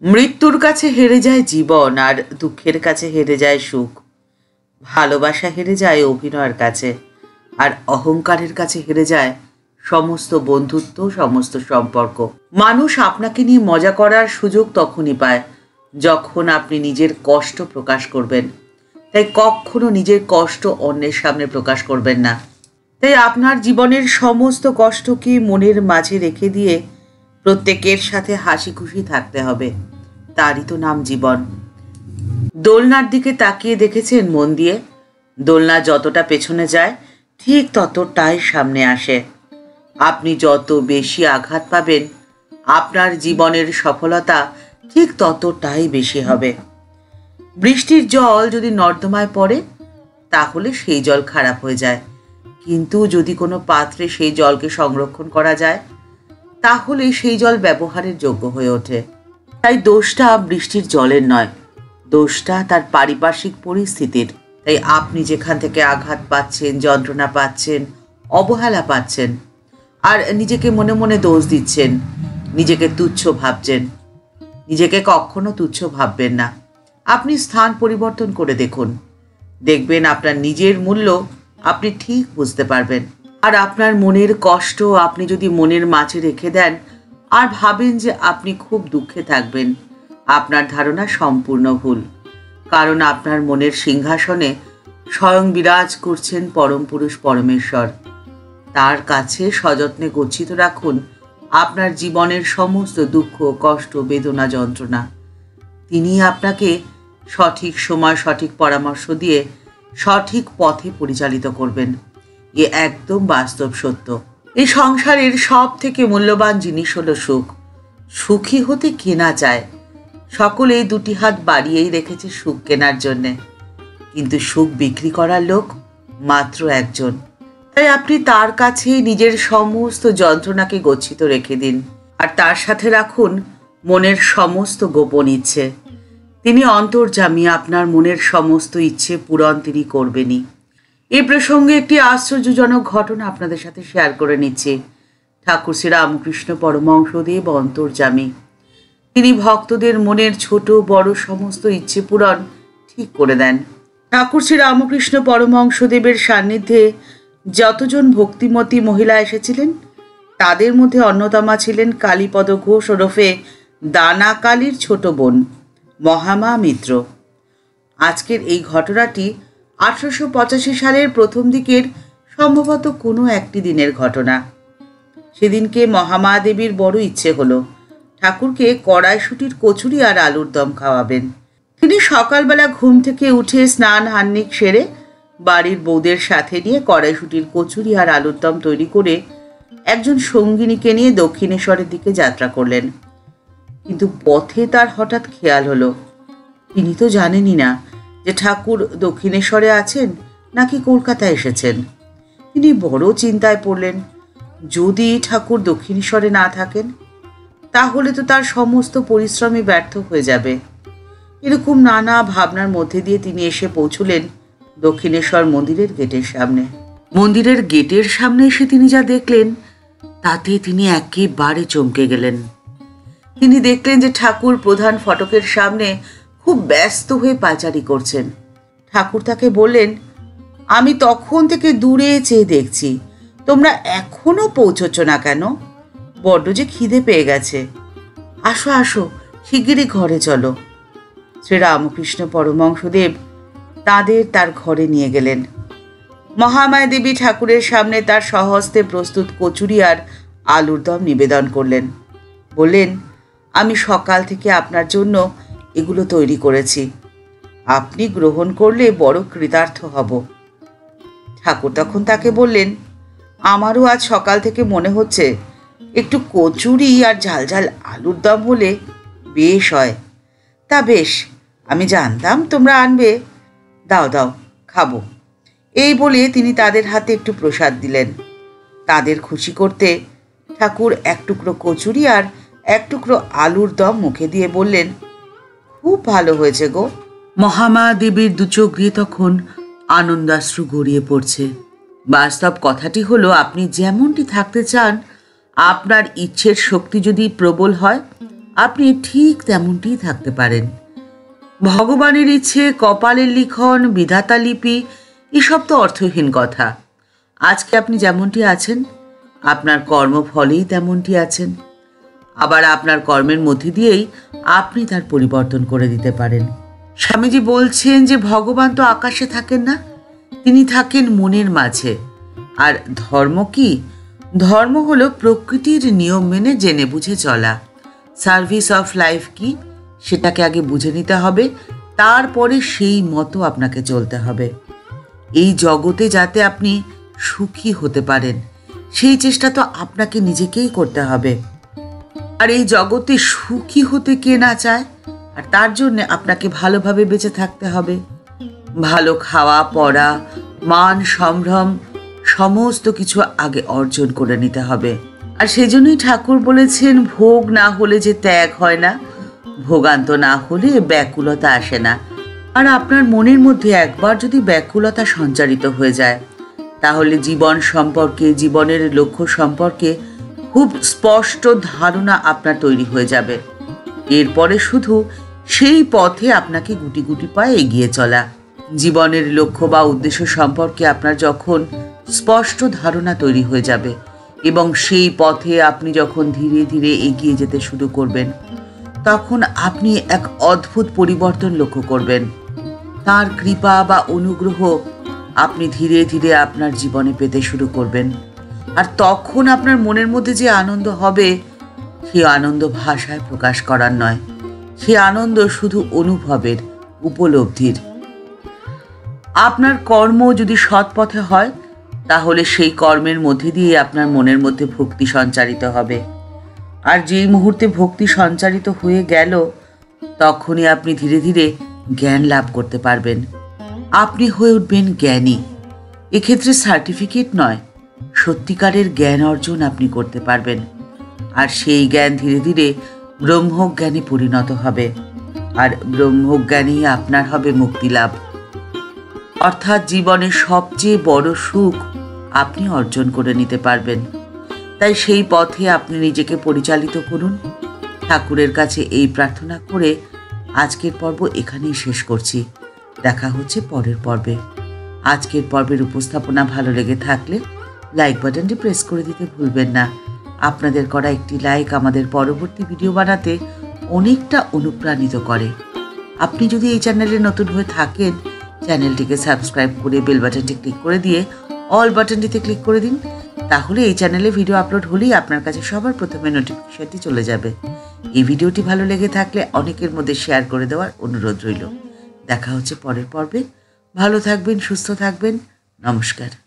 মৃত্যুর কাছে হেরে যায় জীবন, আর দুঃখের কাছে হেরে যায় সুখ। ভালোবাসা হেরে যায় অভিনয়ের কাছে, আর অহংকারের কাছে হেরে যায় সমস্ত বন্ধুত্ব, সমস্ত সম্পর্ক। মানুষ আপনাকে নিয়ে মজা করার সুযোগ তখনই পায় যখন আপনি নিজের কষ্ট প্রকাশ করবেন। তাই কখনো নিজের কষ্ট অন্যের সামনে প্রকাশ করবেন না। তাই আপনার জীবনের সমস্ত কষ্টকে মনের মাঝে রেখে দিয়ে প্রত্যেকের সাথে হাসি খুশি থাকতে হবে। তারই তো নাম জীবন। দোলনার দিকে তাকিয়ে দেখেছেন মন দিয়ে? দোলনা যতটা পেছনে যায় ঠিক ততটাই সামনে আসে। আপনি যত বেশি আঘাত পাবেন, আপনার জীবনের সফলতা ঠিক ততটাই বেশি হবে। বৃষ্টির জল যদি নর্দমায় পড়ে তাহলে সেই জল খারাপ হয়ে যায়, কিন্তু যদি কোনো পাত্রে সেই জলকে সংরক্ষণ করা যায় তাহলে সেই জল ব্যবহারের যোগ্য হয়ে ওঠে। তাই দোষটা বৃষ্টির জলের নয়, দোষটা তার পারিপার্শ্বিক পরিস্থিতির। তাই আপনি যেখান থেকে আঘাত পাচ্ছেন, যন্ত্রণা পাচ্ছেন, অবহেলা পাচ্ছেন, আর নিজেকে মনে মনে দোষ দিচ্ছেন, নিজেকে তুচ্ছ ভাবছেন, নিজেকে কখনো তুচ্ছ ভাববেন না। আপনি স্থান পরিবর্তন করে দেখুন, দেখবেন আপনার নিজের মূল্য আপনি ঠিক বুঝতে পারবেন। আর আপনার মনের কষ্ট আপনি যদি মনের মাঝে রেখে দেন আর ভাবেন যে আপনি খুব দুঃখে থাকবেন, আপনার ধারণা সম্পূর্ণ ভুল। কারণ আপনার মনের সিংহাসনে স্বয়ং বিরাজ করছেন পরম পুরুষ পরমেশ্বর। তার কাছে সযত্নে গচ্ছিত রাখুন আপনার জীবনের সমস্ত দুঃখ, কষ্ট, বেদনা, যন্ত্রণা। তিনি আপনাকে সঠিক সময় সঠিক পরামর্শ দিয়ে সঠিক পথে পরিচালিত করবেন। এ একদম বাস্তব সত্য। এই সংসারের সব থেকে মূল্যবান জিনিস হলো সুখ। সুখী হতে কেনা চায়, সকলেই দুটি হাত বাড়িয়েই রেখেছে সুখ কেনার জন্যে, কিন্তু সুখ বিক্রি করার লোক মাত্র একজন। তাই আপনি তার কাছে নিজের সমস্ত যন্ত্রণাকে গচ্ছিত রেখে দিন, আর তার সাথে রাখুন মনের সমস্ত গোপন ইচ্ছে। তিনি অন্তর্যামী, আপনার মনের সমস্ত ইচ্ছে পূরণ তিনি করবেনই। এই প্রসঙ্গে একটি আশ্চর্যজনক ঘটনা আপনাদের সাথে শেয়ার করে নিচ্ছি। ঠাকুর শ্রী রামকৃষ্ণ পরমহংসদেব অন্তর্যামী। তিনি ভক্তদের মনের ছোট বড় সমস্ত ইচ্ছে পূরণ ঠিক করে দেন। ঠাকুর শ্রী রামকৃষ্ণ পরমহংসদেবের সান্নিধ্যে যতজন ভক্তিমতী মহিলা এসেছিলেন তাদের মধ্যে অন্যতমা ছিলেন কালীপদ ঘোষ ওরফে দানা কালীর ছোট বোন মহামা মিত্র। আজকের এই ঘটনাটি 1885 সালের প্রথম দিকের সম্ভবত কোনো একটি দিনের ঘটনা। সেদিনকে মহামা দেবীর বড় ইচ্ছে হলো ঠাকুরকে কড়াইশুঁটির কচুরি আর আলুর দম খাওয়াবেন। তিনি সকালবেলা ঘুম থেকে উঠে স্নান হান্নিক সেরে বাড়ির বউদের সাথে নিয়ে কড়াইশুঁটির কচুরি আর আলুর দম তৈরি করে একজন সঙ্গিনীকে নিয়ে দক্ষিণেশ্বরের দিকে যাত্রা করলেন। কিন্তু পথে তার হঠাৎ খেয়াল হলো তিনি তো জানেনই না যে ঠাকুর দক্ষিণেশ্বরে আছেন নাকি কলকাতায় এসেছেন। তিনি বড় চিন্তায় পড়লেন, যদি ঠাকুর দক্ষিণেশ্বরে না থাকেন তাহলে তো তার সমস্ত পরিশ্রমই ব্যর্থ হয়ে যাবে। এরকম নানা ভাবনার মধ্যে দিয়ে তিনি এসে পৌঁছলেন দক্ষিণেশ্বর মন্দিরের গেটের সামনে। মন্দিরের গেটের সামনে এসে তিনি যা দেখলেন তাতে তিনি একেবারে চমকে গেলেন। তিনি দেখলেন যে ঠাকুর প্রধান ফটকের সামনে খুব ব্যস্ত হয়ে পায়চারি করছেন। ঠাকুর তাকে বললেন, আমি তখন থেকে দূরে চেয়ে দেখছি, তোমরা এখনো পৌঁছচ্ছ না কেন? বড্ড যে খিদে পেয়ে গেছে। আসো আসো, শিগগিরই ঘরে চলো। শ্রী রামকৃষ্ণ পরমহংসদেব তার ঘরে নিয়ে গেলেন। মহামায়া দেবী ঠাকুরের সামনে তার স্বহস্তে প্রস্তুত কচুরি আর আলুর দম নিবেদন করলেন। বললেন, আমি সকাল থেকে আপনার জন্য এগুলো তৈরি করেছি, আপনি গ্রহণ করলে বড় কৃতার্থ হব। ঠাকুর তখন তাকে বললেন, আমারও আজ সকাল থেকে মনে হচ্ছে একটু কচুরি আর ঝাল ঝাল আলুর দম হলে বেশ হয়। তা বেশ, আমি জানতাম তোমরা আনবে, দাও দাও খাবো। এই বলে তিনি তাদের হাতে একটু প্রসাদ দিলেন। তাদের খুশি করতে ঠাকুর এক টুকরো কচুরি আর এক টুকরো আলুর দম মুখে দিয়ে বললেন, খুব ভালো হয়েছে গো। মহামা দেবীর দু চোখ দিয়ে তখন আনন্দাশ্রু গড়িয়ে পড়ছে। বাস্তব কথাটি হলো, আপনি যেমনটি থাকতে চান, আপনার ইচ্ছের শক্তি যদি প্রবল হয়, আপনি ঠিক তেমনটিই থাকতে পারেন। ভগবানের ইচ্ছে, কপালের লিখন, বিধাতা লিপি, এসব তো অর্থহীন কথা। আজকে আপনি যেমনটি আছেন, আপনার কর্মফলেই তেমনটি আছেন। আবার আপনার কর্মের মধ্যে দিয়েই আপনি তার পরিবর্তন করে দিতে পারেন। স্বামীজি বলছেন যে ভগবান তো আকাশে থাকেন না, তিনি থাকেন মনের মাঝে। আর ধর্ম কি? ধর্ম হলো প্রকৃতির নিয়ম মেনে জেনে বুঝে চলা। সার্ভিস অফ লাইফ কি সেটাকে আগে বুঝে নিতে হবে, তারপরে সেই মতো আপনাকে চলতে হবে। এই জগতে যাতে আপনি সুখী হতে পারেন, সেই চেষ্টা তো আপনাকে নিজেকেই করতে হবে। আর এই জগতে সুখী হতে কে না চায়? আর তার জন্য আপনাকে ভালোভাবে বেঁচে থাকতে হবে। ভালো খাওয়া, পড়া, মান, সম্ভ্রম সমস্ত কিছু আগে অর্জন করে নিতে হবে। আর সেজন্যই ঠাকুর বলেছেন, ভোগ না হলে যে ত্যাগ হয় না, ভোগান্ত না হলে ব্যাকুলতা আসে না। আর আপনার মনের মধ্যে একবার যদি ব্যাকুলতা সঞ্চারিত হয়ে যায়, তাহলে জীবন সম্পর্কে, জীবনের লক্ষ্য সম্পর্কে খুব স্পষ্ট ধারণা আপনার তৈরি হয়ে যাবে। এরপরে শুধু সেই পথে আপনাকে গুটি গুটি পায়ে এগিয়ে চলা। জীবনের লক্ষ্য বা উদ্দেশ্য সম্পর্কে আপনার যখন স্পষ্ট ধারণা তৈরি হয়ে যাবে এবং সেই পথে আপনি যখন ধীরে ধীরে এগিয়ে যেতে শুরু করবেন, তখন আপনি এক অদ্ভুত পরিবর্তন লক্ষ্য করবেন। তার কৃপা বা অনুগ্রহ আপনি ধীরে ধীরে আপনার জীবনে পেতে শুরু করবেন। আর তখন আপনার মনের মধ্যে যে আনন্দ হবে, সে আনন্দ ভাষায় প্রকাশ করার নয়, সে আনন্দ শুধু অনুভবের, উপলব্ধির। আপনার কর্ম যদি সৎ পথে হয়, তাহলে সেই কর্মের মধ্যে দিয়ে আপনার মনের মধ্যে ভক্তি সঞ্চারিত হবে। আর যেই মুহূর্তে ভক্তি সঞ্চারিত হয়ে গেল, তখনই আপনি ধীরে ধীরে জ্ঞান লাভ করতে পারবেন। আপনি হয়ে উঠবেন জ্ঞানী। এক্ষেত্রে সার্টিফিকেট নয়, সত্যিকারের জ্ঞান অর্জন আপনি করতে পারবেন। আর সেই জ্ঞান ধীরে ধীরে ব্রহ্মজ্ঞানে পরিণত হবে। আর ব্রহ্মজ্ঞানেই আপনার হবে মুক্তি লাভ। অর্থাৎ জীবনের সবচেয়ে বড় সুখ আপনি অর্জন করে নিতে পারবেন। তাই সেই পথে আপনি নিজেকে পরিচালিত করুন। ঠাকুরের কাছে এই প্রার্থনা করে আজকের পর্ব এখানেই শেষ করছি। দেখা হচ্ছে পরের পর্বে। আজকের পর্বের উপস্থাপনা ভালো লেগে থাকলে লাইক বাটনটি প্রেস করে দিতে ভুলবেন না। আপনাদের করা একটি লাইক আমাদের পরবর্তী ভিডিও বানাতে অনেকটা অনুপ্রাণিত করে। আপনি যদি এই চ্যানেলে নতুন হয়ে থাকেন, চ্যানেলটিকে সাবস্ক্রাইব করে বেল বাটনটি ক্লিক করে দিয়ে অল বাটনটিতে ক্লিক করে দিন। তাহলে এই চ্যানেলে ভিডিও আপলোড হলেই আপনার কাছে সবার প্রথমে নোটিফিকেশনটি চলে যাবে। এই ভিডিওটি ভালো লেগে থাকলে অনেকের মধ্যে শেয়ার করে দেওয়ার অনুরোধ রইল। দেখা হচ্ছে পরের পর্বে। ভালো থাকবেন, সুস্থ থাকবেন। নমস্কার।